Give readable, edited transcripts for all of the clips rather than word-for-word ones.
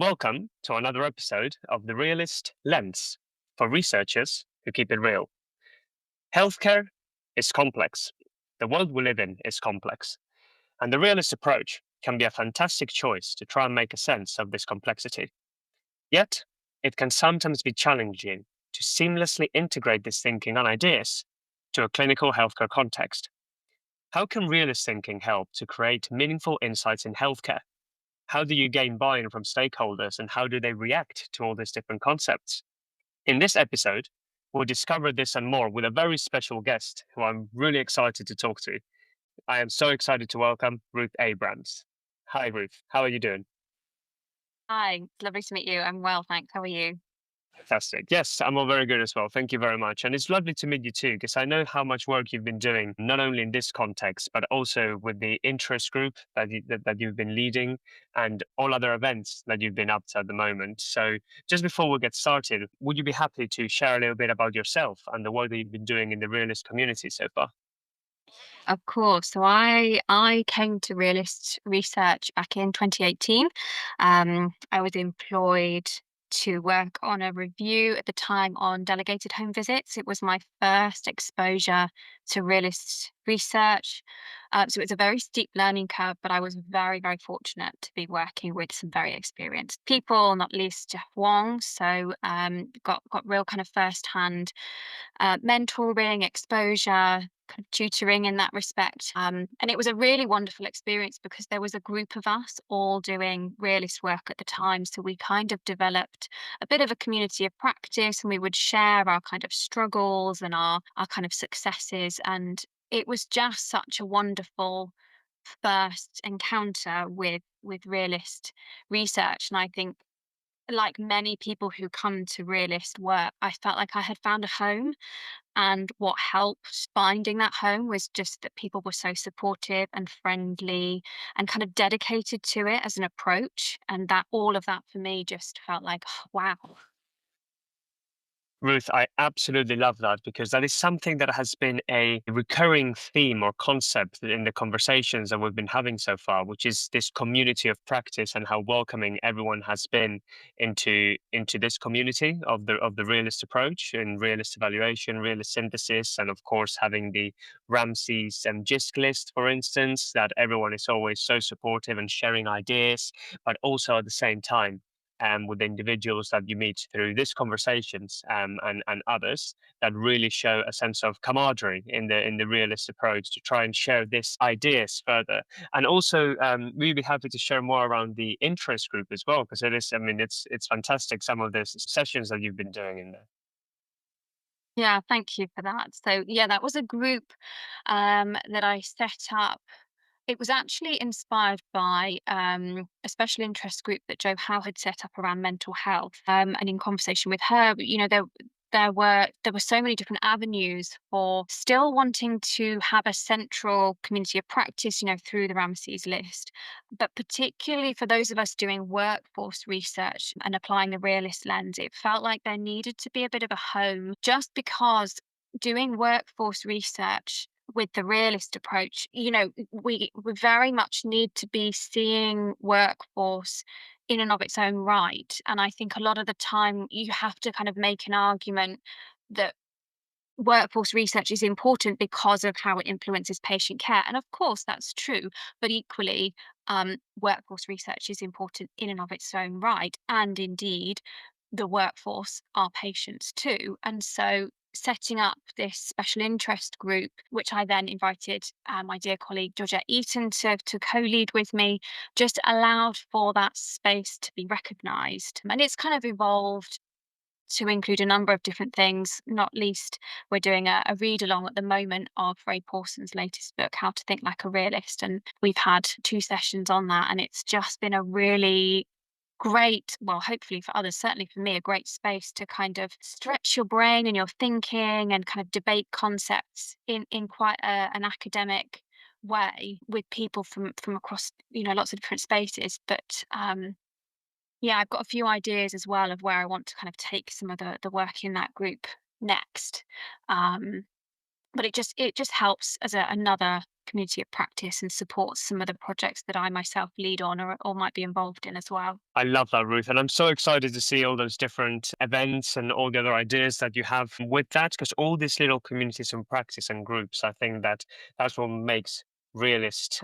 Welcome to another episode of the Realist Lens for researchers who keep it real. Healthcare is complex. The world we live in is complex. And the realist approach can be a fantastic choice to try and make a sense of this complexity. Yet, it can sometimes be challenging to seamlessly integrate this thinking and ideas to a clinical healthcare context. How can realist thinking help to create meaningful insights in healthcare? How do you gain buy-in from stakeholders and how do they react to all these different concepts? In this episode, we'll discover this and more with a very special guest who I'm really excited to talk to. I am so excited to welcome Ruth Abrams. Hi, Ruth. How are you doing? Hi, it's lovely to meet you. I'm well, thanks. How are you? Fantastic. Yes, I'm all very good as well. Thank you very much. And it's lovely to meet you too, because I know how much work you've been doing, not only in this context, but also with the interest group that you've been leading and all other events that you've been up to at the moment. So just before we get started, would you be happy to share a little bit about yourself and the work that you've been doing in the realist community so far? Of course. So I came to Realist research back in 2018. I was employed to work on a review at the time on delegated home visits. It was my first exposure to realist research. So it was a very steep learning curve, but I was very, very fortunate to be working with some very experienced people, not least Jeff Wong. So got real kind of first-hand mentoring, exposure, kind of tutoring in that respect. And it was a really wonderful experience because there was a group of us all doing realist work at the time. So we kind of developed a bit of a community of practice and we would share our kind of struggles and our kind of successes. And it was just such a wonderful first encounter with realist research. And I think like many people who come to realist work, I felt like I had found a home, and what helped finding that home was just that people were so supportive and friendly and kind of dedicated to it as an approach. And that all of that for me just felt like, oh, wow. Ruth, I absolutely love that because that is something that has been a recurring theme or concept in the conversations that we've been having so far, which is this community of practice and how welcoming everyone has been into this community of the realist approach and realist evaluation, realist synthesis, and of course having the Ramsey's JISC list, for instance, that everyone is always so supportive and sharing ideas, but also at the same time with the individuals that you meet through these conversations and others that really show a sense of camaraderie in the realist approach to try and share these ideas further. And also, we'd be happy to share more around the interest group as well, because it is, I mean, it's fantastic some of the sessions that you've been doing in there. Yeah, thank you for that. So yeah, that was a group that I set up. It was actually inspired by a special interest group that Jo Howe had set up around mental health. And in conversation with her, there were so many different avenues for still wanting to have a central community of practice, through the Ramsay's list. But particularly for those of us doing workforce research and applying the realist lens, it felt like there needed to be a bit of a home just because doing workforce research with the realist approach, we very much need to be seeing workforce in and of its own right. And I think a lot of the time you have to kind of make an argument that workforce research is important because of how it influences patient care. And of course, that's true. But equally, workforce research is important in and of its own right. And indeed, the workforce are patients too. And so, setting up this special interest group, which I then invited my dear colleague Georgette Eaton to co lead with me, just allowed for that space to be recognised. And it's kind of evolved to include a number of different things, not least we're doing a read along at the moment of Ray Paulson's latest book, How to Think Like a Realist. And we've had two sessions on that, and it's just been a really great, well, hopefully for others, certainly for me, a great space to kind of stretch your brain and your thinking and kind of debate concepts in quite an academic way with people from across lots of different spaces. But yeah, I've got a few ideas as well of where I want to kind of take some of the work in that group next. Um, but it just helps as another community of practice and supports some of the projects that I myself lead on or might be involved in as well. I love that, Ruth. And I'm so excited to see all those different events and all the other ideas that you have with that, because all these little communities and practice and groups, I think that that's what makes realist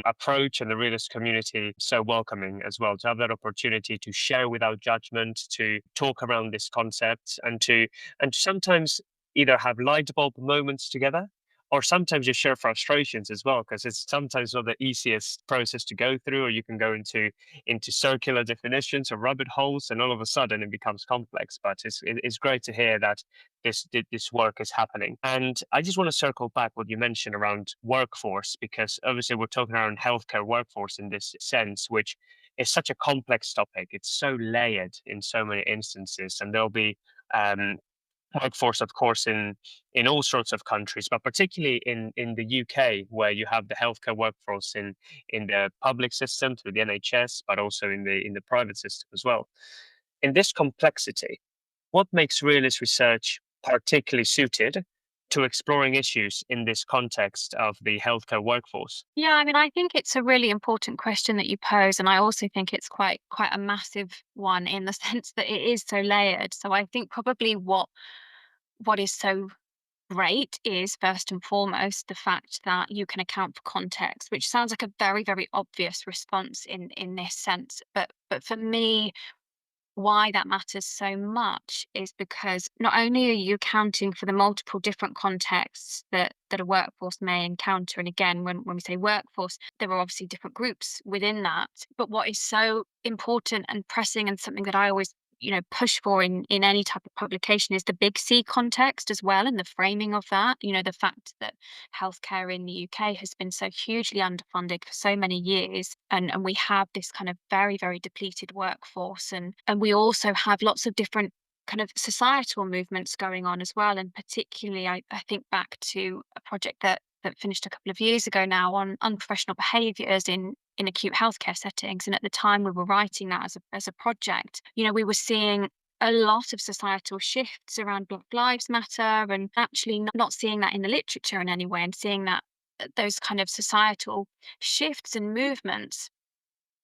approach and the realist community so welcoming as well, to have that opportunity to share without judgment, to talk around this concept, and to sometimes either have light bulb moments together, or sometimes you share frustrations as well, because it's sometimes not the easiest process to go through, or you can go into circular definitions or rabbit holes, and all of a sudden it becomes complex. But it's great to hear that this work is happening. And I just want to circle back what you mentioned around workforce, because obviously we're talking around healthcare workforce in this sense, which is such a complex topic. It's so layered in so many instances, and there'll be um, workforce, of course, in all sorts of countries, but particularly in the UK, where you have the healthcare workforce in the public system through the NHS, but also in the private system as well. In this complexity, what makes realist research particularly suited to exploring issues in this context of the healthcare workforce? Yeah, I mean, I think it's a really important question that you pose, and I also think it's quite a massive one in the sense that it is so layered. So I think probably what is so great is first and foremost the fact that you can account for context, which sounds like a very, very obvious response in this sense. But for me, why that matters so much is because not only are you accounting for the multiple different contexts that a workforce may encounter, and again, when we say workforce, there are obviously different groups within that. But what is so important and pressing, and something that I always push for in any type of publication, is the big C context as well, and the framing of that. The fact that healthcare in the UK has been so hugely underfunded for so many years, and we have this kind of very, very depleted workforce, and we also have lots of different kind of societal movements going on as well. And particularly, I think back to a project that finished a couple of years ago now on unprofessional behaviours in acute healthcare settings. And at the time we were writing that as a project, we were seeing a lot of societal shifts around Black Lives Matter, and actually not seeing that in the literature in any way, and seeing that those kind of societal shifts and movements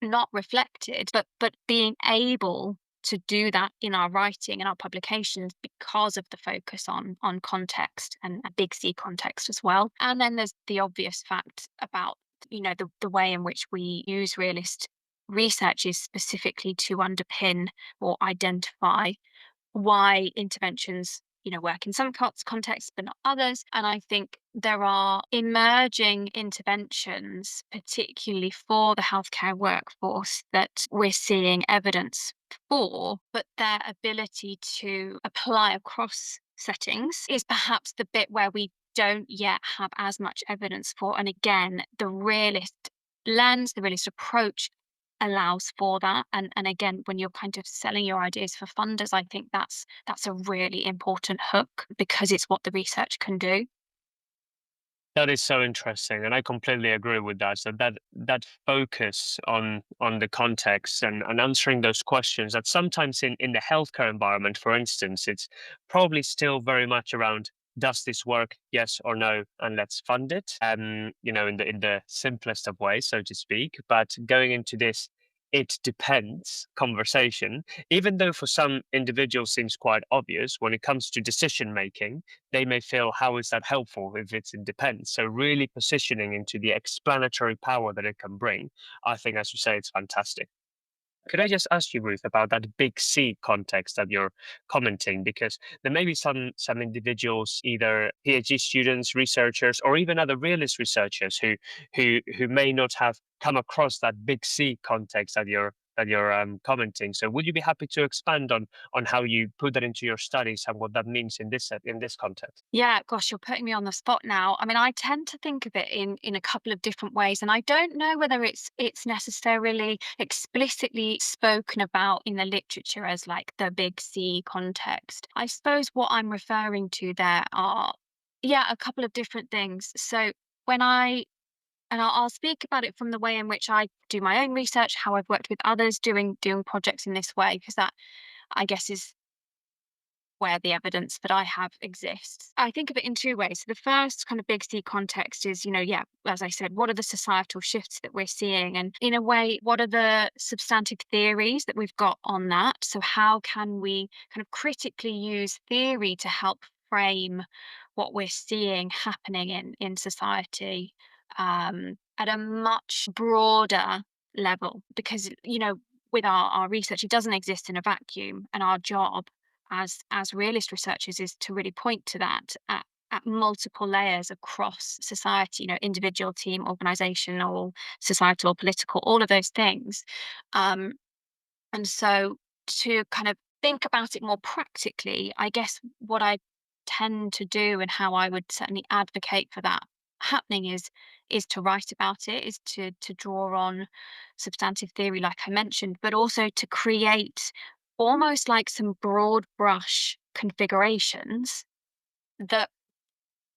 not reflected, but being able to do that in our writing and our publications because of the focus on context, and a big C context as well. And then there's the obvious fact about the way in which we use realist research is specifically to underpin or identify why interventions work in some contexts but not others. And I think there are emerging interventions, particularly for the healthcare workforce, that we're seeing evidence for, but their ability to apply across settings is perhaps the bit where we don't yet have as much evidence for. And again, the realist lens, the realist approach allows for that. And again, when you're kind of selling your ideas for funders, I think that's a really important hook, because it's what the research can do. That is so interesting, and I completely agree with that. So that focus on the context and answering those questions, that sometimes in the healthcare environment, for instance, it's probably still very much around, does this work, yes or no, and let's fund it. In the simplest of ways, so to speak. But going into this, it depends conversation, even though for some individuals seems quite obvious, when it comes to decision making they may feel, how is that helpful if it's independent? So really positioning into the explanatory power that it can bring, I think, as you say, it's fantastic. Could I just ask you, Ruth, about that big C context that you're commenting? Because there may be some individuals, either PhD students, researchers, or even other realist researchers who may not have come across that big C context that you're commenting. So would you be happy to expand on how you put that into your studies and what that means in this context? Yeah, gosh, you're putting me on the spot now. I mean, I tend to think of it in a couple of different ways, and I don't know whether it's necessarily explicitly spoken about in the literature as like the big C context. I suppose what I'm referring to there are, yeah, a couple of different things. So when I'll speak about it from the way in which I do my own research, how I've worked with others doing projects in this way, because that I guess is where the evidence that I have exists. I think of it in two ways. So the first kind of big C context is, yeah, as I said, what are the societal shifts that we're seeing? And in a way, what are the substantive theories that we've got on that? So how can we kind of critically use theory to help frame what we're seeing happening in society at a much broader level? Because, with our research, it doesn't exist in a vacuum, and our job as realist researchers is to really point to that at multiple layers across society, individual, team, organizational, societal, political, all of those things. um, and so to kind of think about it more practically, I guess what I tend to do and how I would certainly advocate for that happening is to write about it, is to draw on substantive theory like I mentioned, but also to create almost like some broad brush configurations that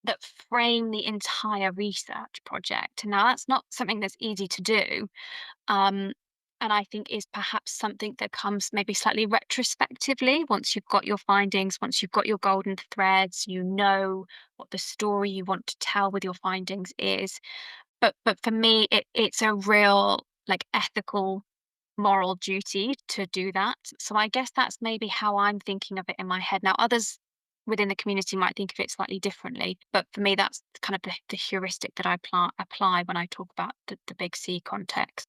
that frame the entire research project. Now that's not something that's easy to do, um, and I think is perhaps something that comes maybe slightly retrospectively once you've got your findings, once you've got your golden threads, what the story you want to tell with your findings is. But for me, it's a real like ethical moral duty to do that. So I guess that's maybe how I'm thinking of it in my head. Now, others within the community might think of it slightly differently, but for me, that's kind of the heuristic that I apply when I talk about the big C context.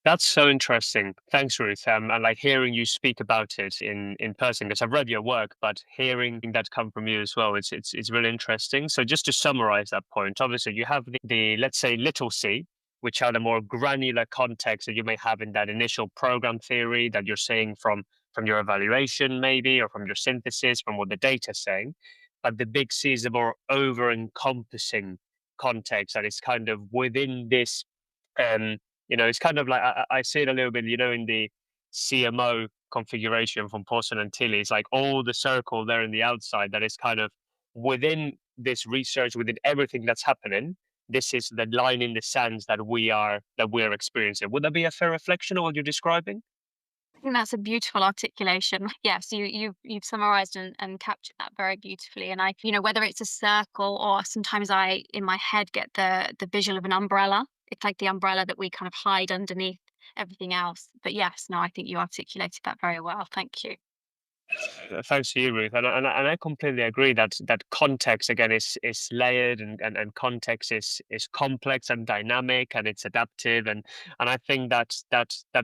That's so interesting. Thanks, Ruth. And like hearing you speak about it in person, because I've read your work, but hearing that come from you as well, it's really interesting. So just to summarize that point, obviously you have the let's say little c, which are the more granular context that you may have in that initial program theory that you're saying from your evaluation, maybe, or from your synthesis, from what the data's saying. But the big C is the more over encompassing context that is kind of within this um it's kind of like I see it a little bit, in the CMO configuration from Porson and Tilly. It's like all the circle there in the outside that is kind of within this research, within everything that's happening. This is the line in the sands that we're experiencing. Would that be a fair reflection of what you're describing? I think that's a beautiful articulation. Yes, you've summarized and captured that very beautifully. And whether it's a circle or sometimes I in my head get the visual of an umbrella. It's like the umbrella that we kind of hide underneath everything else. But yes, no, I think you articulated that very well. Thank you. Thanks to you, Ruth, and I completely agree that context again is layered, and context is complex and dynamic, and it's adaptive, and I think that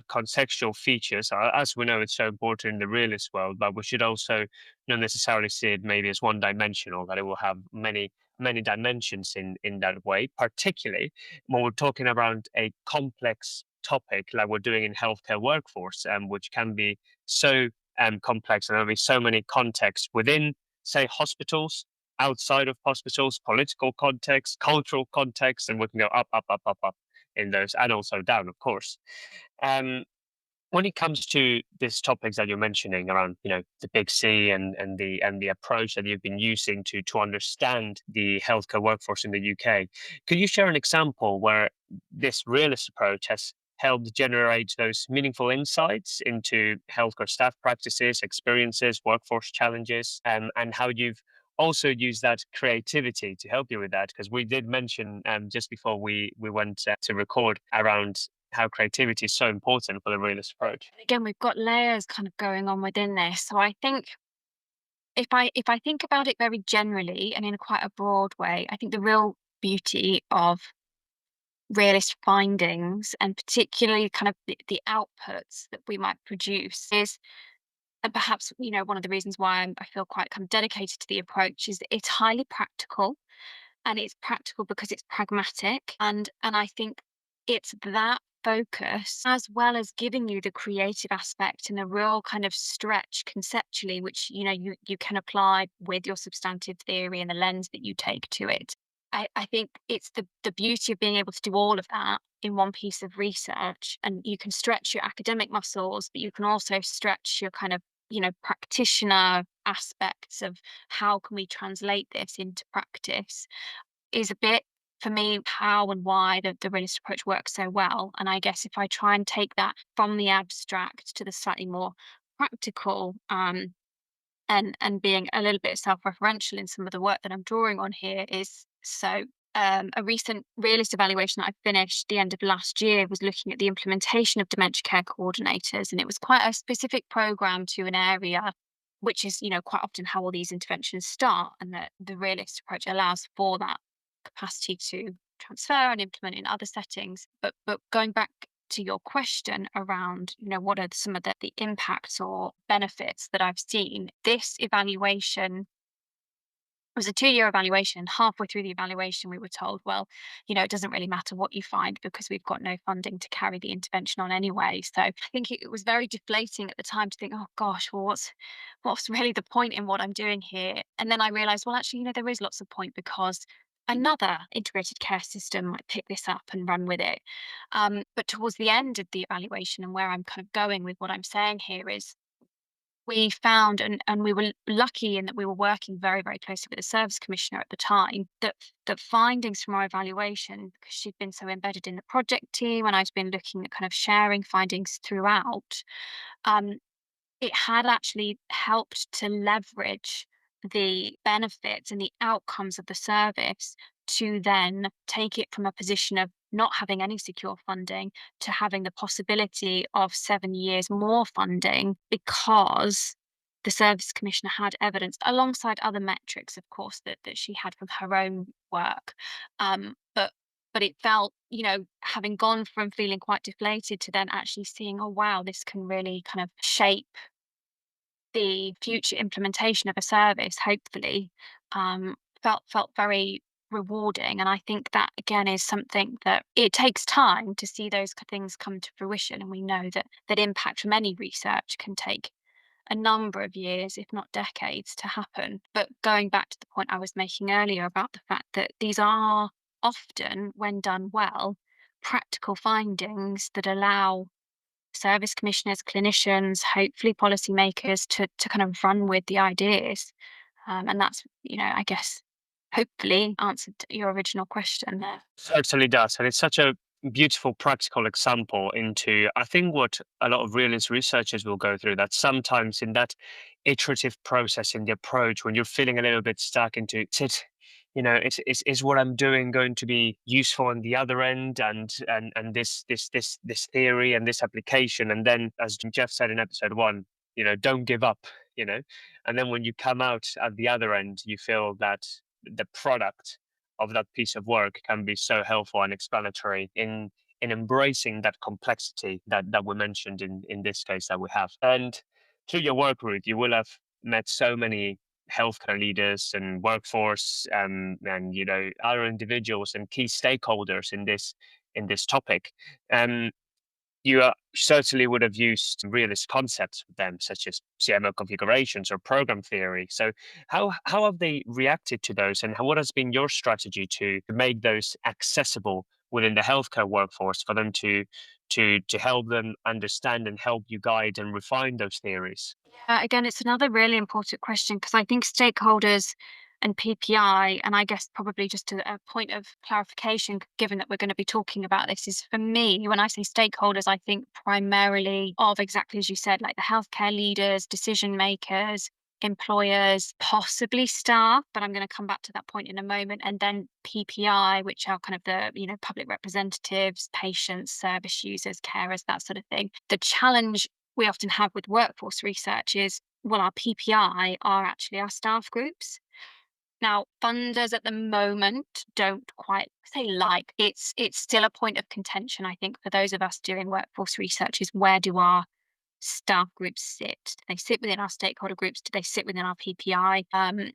contextual features are, as we know, it's so important in the realist world, but we should also not necessarily see it maybe as one dimensional, that it will have many dimensions in that way, particularly when we're talking around a complex topic like we're doing in healthcare workforce, which can be so complex, and there'll be so many contexts within, say, hospitals, outside of hospitals, political context, cultural context, and we can go up, up, up, up, up in those, and also down, of course. Um, when it comes to these topics that you're mentioning around, the big C, and the approach that you've been using to understand the healthcare workforce in the UK, could you share an example where this realist approach has helped generate those meaningful insights into healthcare staff practices, experiences, workforce challenges, and how you've also used that creativity to help you with that? Because we did mention, just before we went to record, around how creativity is so important for the realist approach. Again, we've got layers kind of going on within this. So I think if I think about it very generally and in quite a broad way, I think the real beauty of realist findings and particularly kind of the outputs that we might produce is, and perhaps one of the reasons why I feel quite kind of dedicated to the approach is that it's highly practical, and it's practical because it's pragmatic, and I think it's that focus as well as giving you the creative aspect and a real kind of stretch conceptually, which you can apply with your substantive theory and the lens that you take to it. I think it's the beauty of being able to do all of that in one piece of research, and you can stretch your academic muscles, but you can also stretch your kind of practitioner aspects of how can we translate this into practice is a bit, for me, how and why the realist approach works so well. And I guess if I try and take that from the abstract to the slightly more practical and being a little bit self-referential in some of the work that I'm drawing on here is a recent realist evaluation that I finished the end of last year was looking at the implementation of dementia care coordinators, and it was quite a specific program to an area, which is, quite often how all these interventions start, and the realist approach allows for that capacity to transfer and implement in other settings. But going back to your question around, what are some of the impacts or benefits that I've seen, this evaluation was a 2-year evaluation. Halfway through the evaluation, we were told, well, it doesn't really matter what you find because we've got no funding to carry the intervention on anyway. So I think it was very deflating at the time to think, oh gosh, well, what's really the point in what I'm doing here? And then I realized, well, actually, there is lots of point because another integrated care system might pick this up and run with it. But towards the end of the evaluation, and where I'm kind of going with what I'm saying here is, we found, and we were lucky in that we were working very, very closely with the service commissioner at the time, that findings from our evaluation, because she'd been so embedded in the project team and I'd been looking at kind of sharing findings throughout, um, it had actually helped to leverage the benefits and the outcomes of the service to then take it from a position of not having any secure funding to having the possibility of 7 years more funding, because the service commissioner had evidence alongside other metrics, of course, that she had from her own work. But it felt, having gone from feeling quite deflated to then actually seeing, oh wow, this can really kind of shape the future implementation of a service, hopefully, felt very rewarding. And I think that again is something that it takes time to see those things come to fruition. And we know that impact from any research can take a number of years, if not decades, to happen. But going back to the point I was making earlier about the fact that these are often, when done well, practical findings that allow service commissioners, clinicians, hopefully policymakers to kind of run with the ideas. And that's, I guess, hopefully answered your original question there. Certainly does. And it's such a beautiful practical example into, I think, what a lot of realist researchers will go through, that sometimes in that iterative process in the approach, when you're feeling a little bit stuck into, is what I'm doing going to be useful on the other end, and this theory and this application. And then, as Jeff said in episode one, don't give up, you know. And then when you come out at the other end, you feel that the product of that piece of work can be so helpful and explanatory in embracing that complexity that we mentioned in this case that we have. And through your work, Ruth, you will have met so many healthcare leaders and workforce, and other individuals and key stakeholders in this topic. Um, you certainly would have used realist concepts with them, such as CMO configurations or program theory. So, how have they reacted to those, and what has been your strategy to make those accessible within the healthcare workforce for them to help them understand and help you guide and refine those theories? Again, it's another really important question because I think stakeholders and PPI, and I guess probably just a point of clarification, given that we're going to be talking about this, is for me, when I say stakeholders, I think primarily of exactly as you said, like the healthcare leaders, decision makers, employers, possibly staff, but I'm going to come back to that point in a moment. And then PPI, which are kind of the, public representatives, patients, service users, carers, that sort of thing. The challenge we often have with workforce research is, well, our PPI are actually our staff groups. Now, funders at the moment don't quite say like it's still a point of contention, I think, for those of us doing workforce research is, where do our staff groups sit? Do they sit within our stakeholder groups? Do they sit within our PPI? And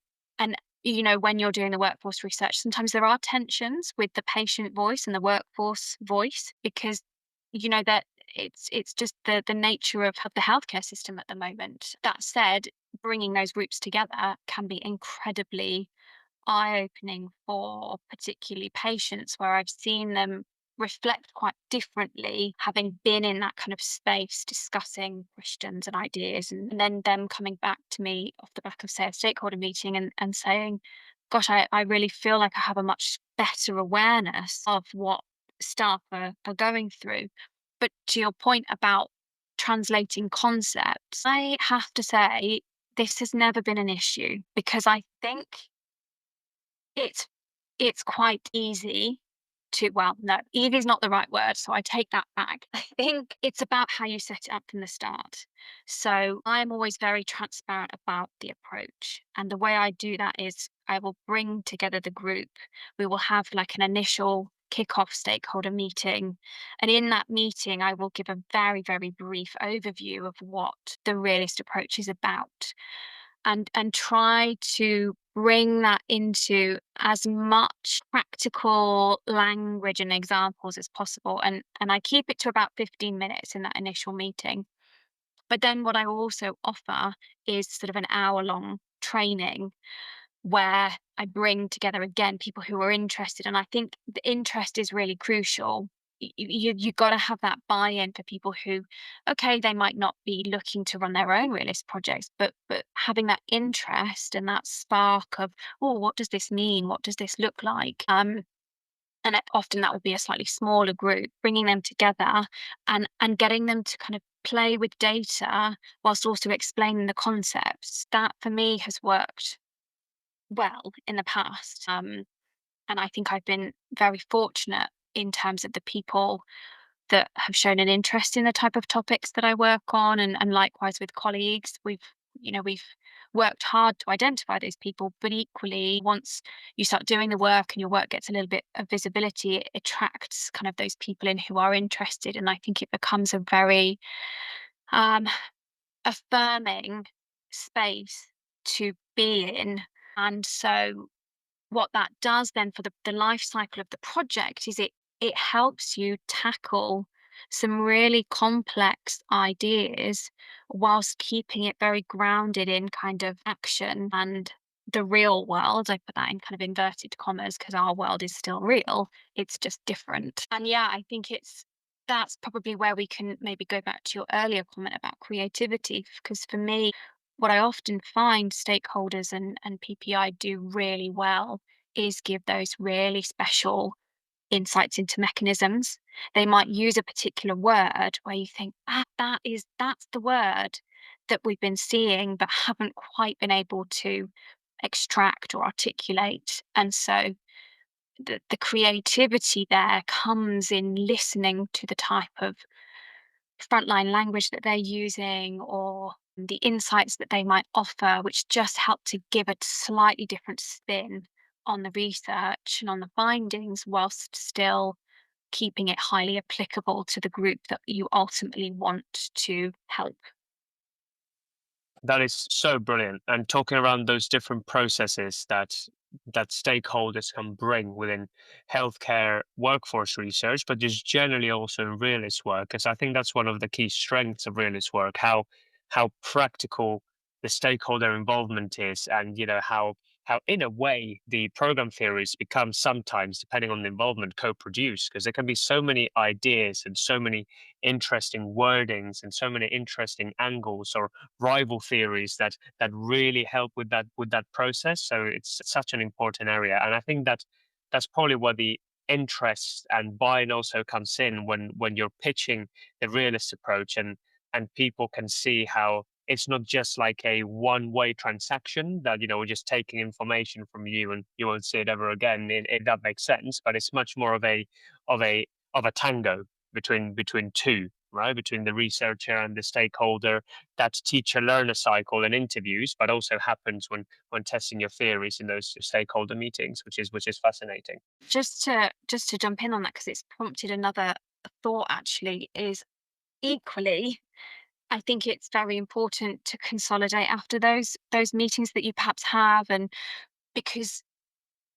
when you're doing the workforce research, sometimes there are tensions with the patient voice and the workforce voice, because that it's just the nature of the healthcare system at the moment. That said, bringing those groups together can be incredibly eye-opening for particularly patients, where I've seen them reflect quite differently, having been in that kind of space discussing questions and ideas, and then them coming back to me off the back of, say, a stakeholder meeting and saying, gosh, I really feel like I have a much better awareness of what staff are going through. But to your point about translating concepts, I have to say this has never been an issue because I think it's it's quite easy to, well, no, easy is not the right word, so I take that back. I think it's about how you set it up from the start. So I'm always very transparent about the approach. And the way I do that is I will bring together the group. We will have like an initial kickoff stakeholder meeting. And in that meeting, I will give a very, very brief overview of what the realist approach is about and try to bring that into as much practical language and examples as possible, and I keep it to about 15 minutes in that initial meeting. But then what I also offer is sort of an hour-long training where I bring together again people who are interested, and I think the interest is really crucial. You got to have that buy-in for people who, okay, they might not be looking to run their own realist projects, but having that interest and that spark of, oh, what does this mean? What does this look like? Often that will be a slightly smaller group, bringing them together and getting them to kind of play with data whilst also explaining the concepts. That for me has worked well in the past. And I think I've been very fortunate in terms of the people that have shown an interest in the type of topics that I work on, and likewise with colleagues. We've worked hard to identify those people, but equally, once you start doing the work and your work gets a little bit of visibility, it attracts kind of those people in who are interested. And I think it becomes a very um, affirming space to be in. And so what that does then for the life cycle of the project is it helps you tackle some really complex ideas whilst keeping it very grounded in kind of action and the real world. I put that in kind of inverted commas because our world is still real. It's just different. And yeah, I think that's probably where we can maybe go back to your earlier comment about creativity. Because for me, what I often find stakeholders and PPI do really well is give those really special insights into mechanisms. They might use a particular word where you think, ah, that's the word that we've been seeing but haven't quite been able to extract or articulate. And so the creativity there comes in listening to the type of frontline language that they're using or the insights that they might offer, which just help to give a slightly different spin on the research and on the findings, whilst still keeping it highly applicable to the group that you ultimately want to help. That is so brilliant. And talking around those different processes that stakeholders can bring within healthcare workforce research, but just generally also in realist work, because I think that's one of the key strengths of realist work, how practical the stakeholder involvement is, and how in a way the program theories become sometimes, depending on the involvement, co-produced, because there can be so many ideas and so many interesting wordings and so many interesting angles or rival theories that really help with that process. So it's such an important area, and I think that that's probably where the interest and buy-in also comes in when you're pitching the realist approach, and people can see how it's not just like a one-way transaction that we're just taking information from you and you won't see it ever again. If that makes sense, but it's much more of a of a tango between two, right? Between the researcher and the stakeholder. That teacher learner cycle and interviews, but also happens when testing your theories in those stakeholder meetings, which is fascinating. Just to jump in on that because it's prompted another thought actually is equally I think it's very important to consolidate after those meetings that you perhaps have, and because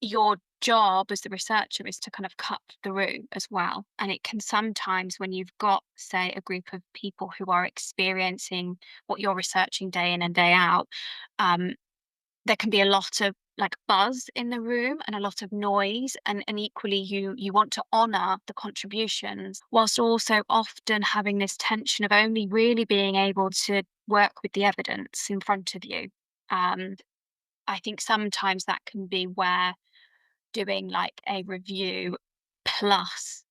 your job as the researcher is to kind of cut through as well. And it can sometimes, when you've got, say, a group of people who are experiencing what you're researching day in and day out, um, there can be a lot of like buzz in the room and a lot of noise, and equally you want to honor the contributions whilst also often having this tension of only really being able to work with the evidence in front of you. um, I think sometimes that can be where doing like a review plus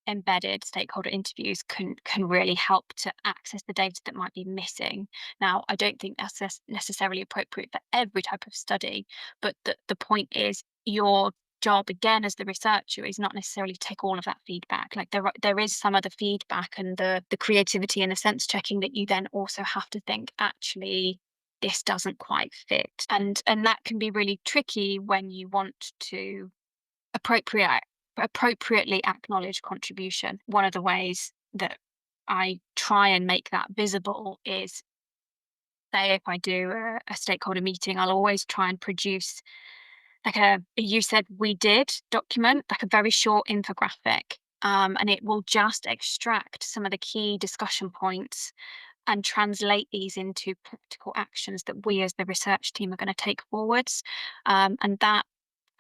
embedded stakeholder interviews can really help to access the data that might be missing. Now, I don't think that's necessarily appropriate for every type of study, but the point is your job again as the researcher is not necessarily to take all of that feedback. Like there is some of the feedback and the creativity and the sense checking that you then also have to think, actually, this doesn't quite fit. And that can be really tricky when you want to appropriate appropriately acknowledge contribution. One of the ways that I try and make that visible is, say, if I do a stakeholder meeting, I'll always try and produce like a "you said we did" document, like a very short infographic. And it will just extract some of the key discussion points and translate these into practical actions that we as the research team are going to take forwards. And that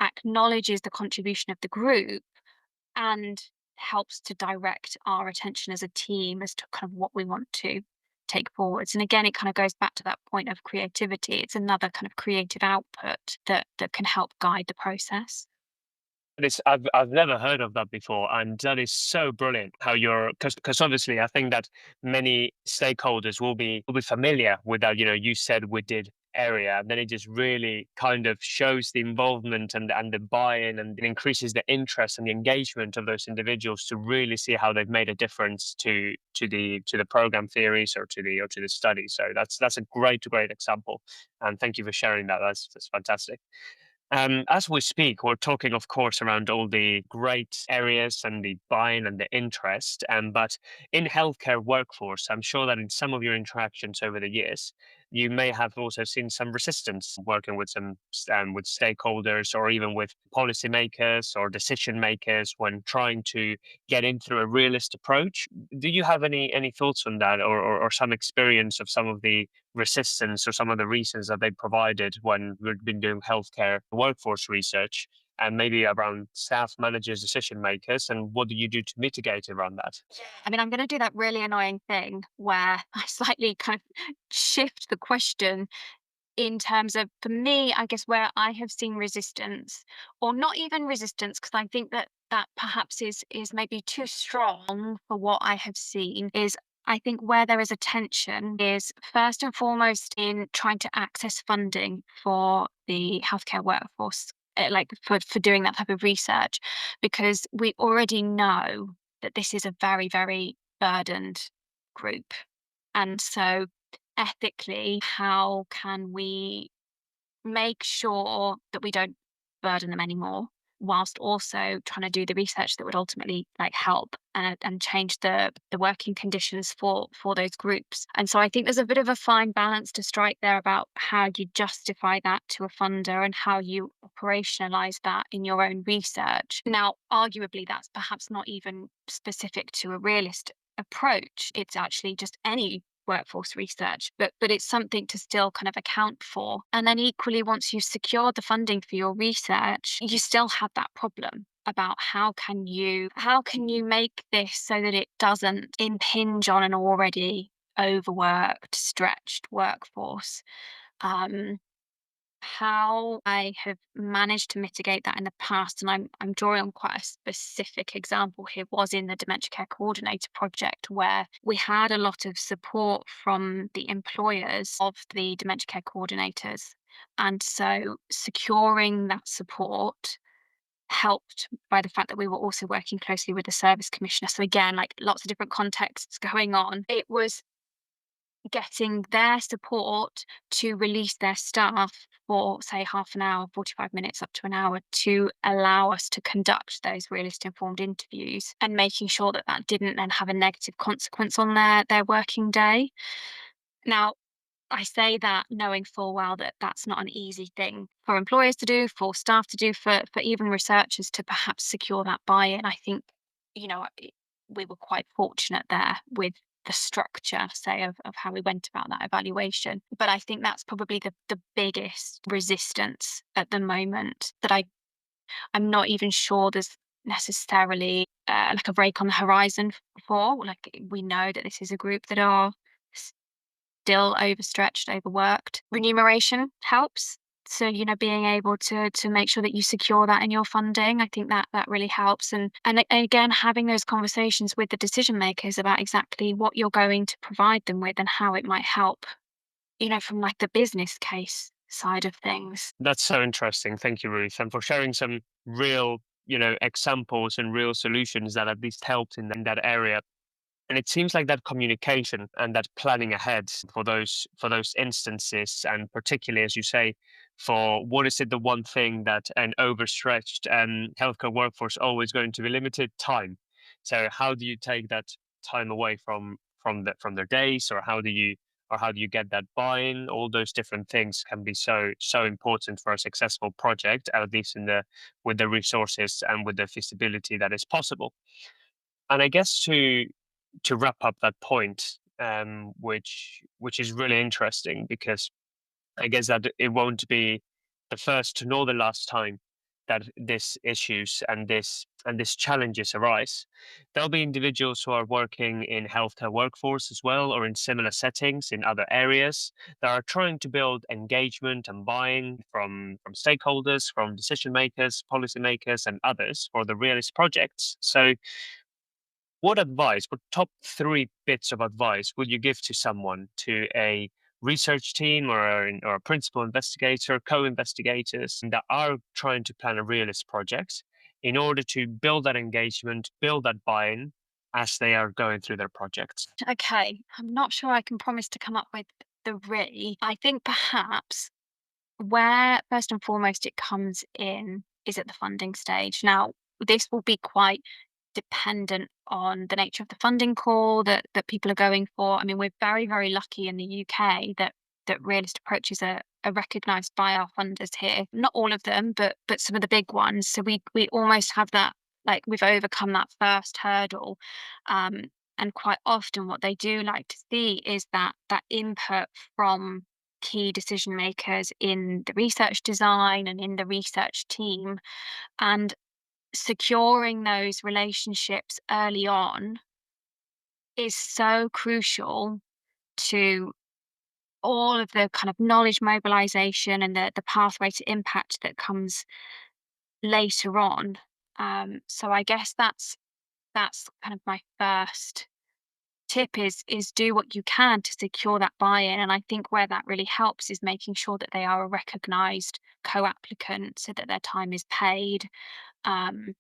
acknowledges the contribution of the group and helps to direct our attention as a team as to kind of what we want to take forwards. And again, it kind of goes back to that point of creativity. It's another kind of creative output that can help guide the process. This I've never heard of that before, and that is so brilliant. How you're because obviously I think that many stakeholders will be familiar with that. You said we did area, and then it just really kind of shows the involvement and the buy-in, and it increases the interest and the engagement of those individuals to really see how they've made a difference to the program theories or to the study. So that's a great example, and thank you for sharing that. That's fantastic. As we speak, we're talking, of course, around all the great areas and the buy-in and the interest. But in healthcare workforce, I'm sure that in some of your interactions over the years, you may have also seen some resistance working with with stakeholders or even with policymakers or decision makers when trying to get in through a realist approach. Do you have any thoughts on that, or some experience of some of the resistance or some of the reasons that they provided when we've been doing healthcare workforce research, and maybe around staff managers, decision makers, and what do you do to mitigate around that? I mean, I'm going to do that really annoying thing where I slightly kind of shift the question in terms of, for me, I guess where I have seen resistance, or not even resistance, because I think that that perhaps is maybe too strong for what I have seen, is I think where there is a tension is first and foremost in trying to access funding for the healthcare workforce, like for doing that type of research, because we already know that this is a very, very burdened group. And so ethically, how can we make sure that we don't burden them anymore, whilst also trying to do the research that would ultimately like help and change the working conditions for those groups. And so I think there's a bit of a fine balance to strike there about how you justify that to a funder and how you operationalize that in your own research. Now, arguably, that's perhaps not even specific to a realist approach. It's actually just any workforce research, but it's something to still kind of account for. And then equally, once you've secured the funding for your research, you still have that problem about how can you make this so that it doesn't impinge on an already overworked, stretched workforce. Um, how I have managed to mitigate that in the past, and I'm drawing on quite a specific example here, was in the Dementia Care Coordinator project, where we had a lot of support from the employers of the dementia care coordinators. And so securing that support helped by the fact that we were also working closely with the service commissioner. So again, like lots of different contexts going on. It was getting their support to release their staff for, say, half an hour, 45 minutes, up to an hour, to allow us to conduct those realist informed interviews, and making sure that that didn't then have a negative consequence on their working day. Now, I say that knowing full well that that's not an easy thing for employers to do, for staff to do, for even researchers to perhaps secure that buy-in. I think, you know, we were quite fortunate there with the structure, say, of how we went about that evaluation. But I think that's probably the biggest resistance at the moment that I'm not even sure there's necessarily like a break on the horizon for. Like, we know that this is a group that are still overstretched, overworked. Remuneration helps. So, being able to make sure that you secure that in your funding, I think that that really helps. And again, having those conversations with the decision makers about exactly what you're going to provide them with and how it might help, from like the business case side of things. That's so interesting. Thank you, Ruth, and for sharing some real, examples and real solutions that at least helped in that area. And it seems like that communication and that planning ahead for those instances, and particularly as you say, for what is it the one thing that an overstretched healthcare workforce always going to be limited time. So how do you take that time away from their days, or how do you get that buy-in? All those different things can be so important for a successful project, at least in the with the resources and with the feasibility that is possible. And I guess to wrap up that point, which is really interesting because I guess that it won't be the first nor the last time that this issues and this challenges arise. There'll be individuals who are working in healthcare workforce as well, or in similar settings in other areas that are trying to build engagement and buying from stakeholders, from decision makers, policymakers, and others for the realist projects. So what top three bits of advice would you give to someone, to a research team or a principal investigator, co-investigators that are trying to plan a realist project in order to build that engagement, build that buy-in as they are going through their projects? Okay, I'm not sure I can promise to come up with the I think perhaps where first and foremost it comes in is at the funding stage. Now, this will be quite dependent on the nature of the funding call that people are going for. I mean, we're very, very lucky in the UK that realist approaches are recognised by our funders here. Not all of them, but some of the big ones. So we almost have that, like we've overcome that first hurdle. Um, and quite often what they do like to see is that input from key decision makers in the research design and in the research team. And securing those relationships early on is so crucial to all of the kind of knowledge mobilization and the pathway to impact that comes later on. So I guess that's kind of my first tip is do what you can to secure that buy-in. And I think where that really helps is making sure that they are a recognized co-applicant so that their time is paid. Um,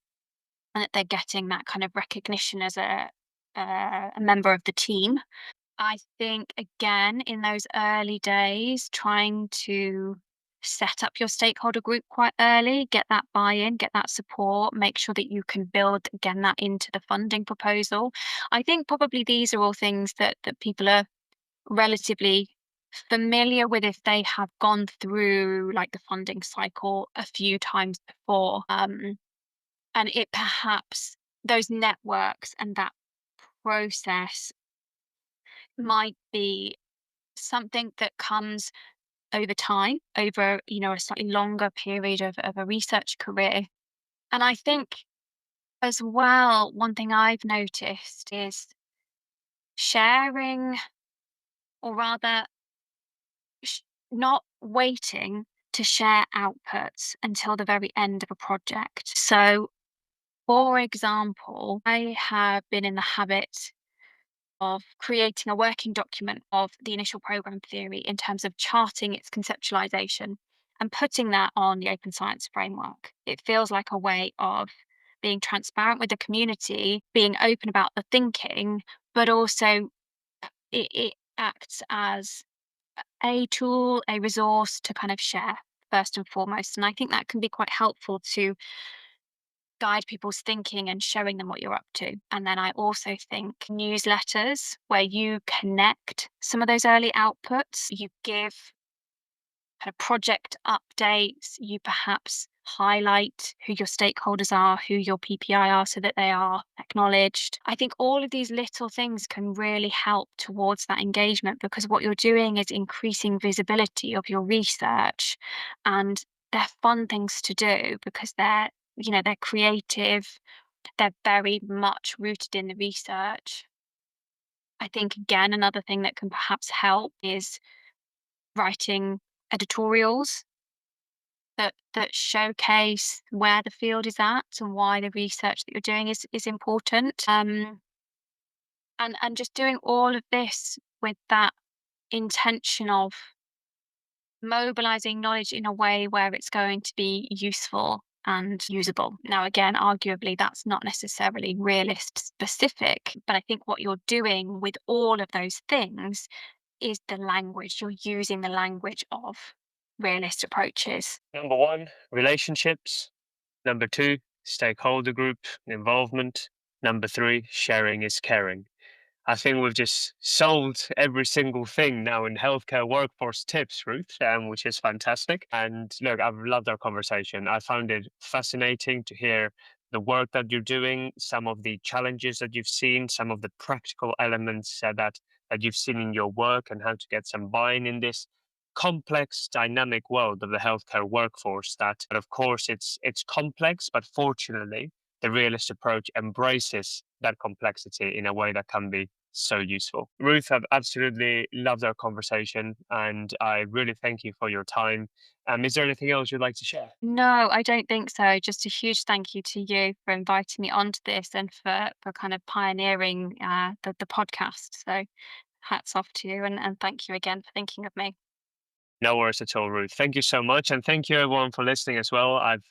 and that they're getting that kind of recognition as a member of the team. I think again in those early days, trying to set up your stakeholder group quite early, get that buy-in, get that support, make sure that you can build again that into the funding proposal. I think probably these are all things that people are relatively familiar with if they have gone through like the funding cycle a few times before. And it perhaps those networks and that process might be something that comes over time, over, a slightly longer period of a research career. And I think as well, one thing I've noticed is sharing, or rather, sh- not waiting to share outputs until the very end of a project. So, for example, I have been in the habit of creating a working document of the initial program theory in terms of charting its conceptualization and putting that on the open science framework. It feels like a way of being transparent with the community, being open about the thinking, but also it acts as a tool, a resource to kind of share first and foremost. And I think that can be quite helpful to guide people's thinking and showing them what you're up to. And then I also think newsletters where you connect some of those early outputs, you give kind of project updates, you perhaps highlight who your stakeholders are, who your PPI are, so that they are acknowledged. I think all of these little things can really help towards that engagement because what you're doing is increasing visibility of your research, and they're fun things to do because they're creative, they're very much rooted in the research. I think again another thing that can perhaps help is writing editorials. that showcase where the field is at and why the research that you're doing is important. And just doing all of this with that intention of mobilizing knowledge in a way where it's going to be useful and usable. Now, again, arguably, that's not necessarily realist specific, but I think what you're doing with all of those things is the language. You're using the language of realist approaches. Number one, relationships. Number two, stakeholder group involvement. Number three, sharing is caring. I think we've just solved every single thing now in healthcare workforce tips, Ruth, which is fantastic. And look, I've loved our conversation. I found it fascinating to hear the work that you're doing, some of the challenges that you've seen, some of the practical elements that you've seen in your work, and how to get some buy-in in this complex, dynamic world of the healthcare workforce. That, of course, it's complex, but fortunately, the realist approach embraces that complexity in a way that can be so useful. Ruth, I've absolutely loved our conversation and I really thank you for your time. Is there anything else you'd like to share? No, I don't think so. Just a huge thank you to you for inviting me onto this and for kind of pioneering the podcast. So hats off to you and thank you again for thinking of me. No worries at all, Ruth. Thank you so much. And thank you everyone for listening as well. I've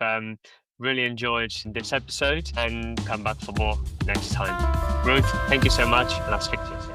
really enjoyed this episode and come back for more next time. Ruth, thank you so much and I'll speak to you soon.